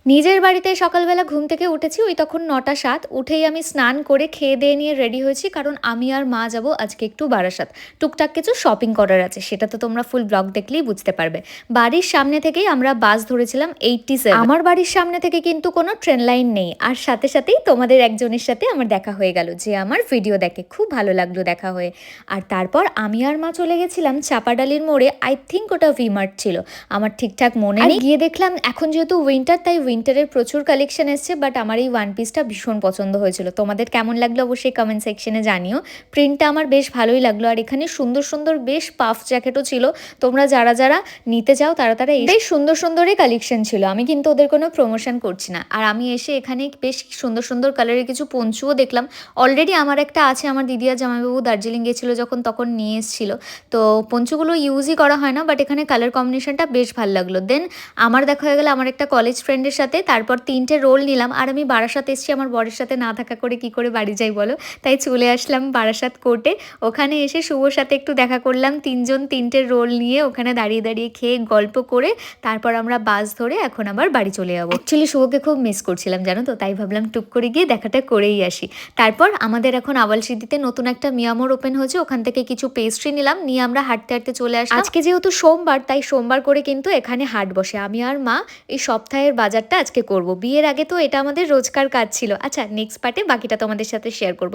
নিজের বাড়িতে সকালবেলা ঘুম থেকে উঠেছি ওই তখন ৯টা ৭, উঠেই আমি স্নান করে খেয়ে দিয়ে নিয়ে রেডি হয়েছি, কারণ আমি আর মা যাব আজকে একটু বারাসাত। টুকটাক কিছু শপিং করার আছে, সেটা তো তোমরা ফুল ব্লগ দেখলেই বুঝতে পারবে। বাড়ির সামনে থেকেই আমরা বাস ধরেছিলাম 87। আমার বাড়ির সামনে থেকে কিন্তু কোনো ট্রেন লাইন নেই, আর সাথে সাথেই তোমাদের একজনের সাথে আমার দেখা হয়ে গেল, যে আমার ভিডিও দেখে খুব ভালো লাগলো দেখা হয়ে। আর তারপর আমি আর মা চলে গেছিলাম চাপাডালির মোড়ে, আই থিঙ্ক ওটা ভি-মার্ট ছিল, আমার ঠিকঠাক মনে নেই। গিয়ে দেখলাম এখন যেহেতু উইন্টার, তাই উইন্টারের প্রচুর কালেকশন এসছে, বাট আমার এই ওয়ান পিসটা ভীষণ পছন্দ হয়েছিল। তোমাদের কেমন লাগলো অবশ্যই কমেন্ট সেকশনে জানিও। প্রিন্টটা আমার বেশ ভালোই লাগলো, আর এখানে সুন্দর সুন্দর বেশ পাফ জ্যাকেটও ছিল। তোমরা যারা যারা নিতে চাও তারা তারা বেশ সুন্দর সুন্দরই কালেকশন ছিল, আমি কিন্তু ওদের কোনো প্রমোশন করছি না। আর আমি এসে এখানে বেশ সুন্দর সুন্দর কালারের কিছু পঞ্চুও দেখলাম। অলরেডি আমার একটা আছে, আমার দিদি আর জামাইবাবু দার্জিলিং গেছিলো যখন তখন নিয়ে এসেছিলো। তো পঞ্চুগুলো ইউজই করা হয় না, বাট এখানে কালার কম্বিনেশনটা বেশ ভালো লাগলো। দেন আমার দেখা হয়ে গেল আমার একটা কলেজ ফ্রেন্ডের সাথে, তারপর 3টে রোল নিলাম। আর আমি বারাসাত এসেছি, আমার বরের সাথে না থাকা করে কি করে বাড়ি যাই বলো, তাই চলে আসলাম বারাসাত কোর্টে। ওখানে এসে শুভর সাথে একটু দেখা করলাম, 3জন 3টে রোল নিয়ে ওখানে দাঁড়িয়ে দাঁড়িয়ে খেয়ে গল্প করে তারপর আমরা বাস ধরে এখন আবার বাড়ি চলে যাবো। অ্যাকচুয়ালি শুভকে খুব মিস করছিলাম জানো তো, তাই ভাবলাম টুক করে গিয়ে দেখাটা করেই আসি। তারপর আমাদের এখন আওয়ালসিদ্ধিতে নতুন একটা মিয়ামোর ওপেন হয়েছে, ওখান থেকে কিছু পেস্ট্রি নিলাম, নিয়ে আমরা হাঁটতে হাঁটতে চলে আসলাম। আজকে যেহেতু সোমবার, তাই সোমবার করে কিন্তু এখানে হাট বসে। আমি আর মা এই সপ্তাহের বাজারটা আজকে করব। বিয়ের আগে তো এটা আমাদের রোজকার কাজ ছিল। আচ্ছা, নেক্সট পার্টে বাকিটা তোমাদের সাথে শেয়ার করব।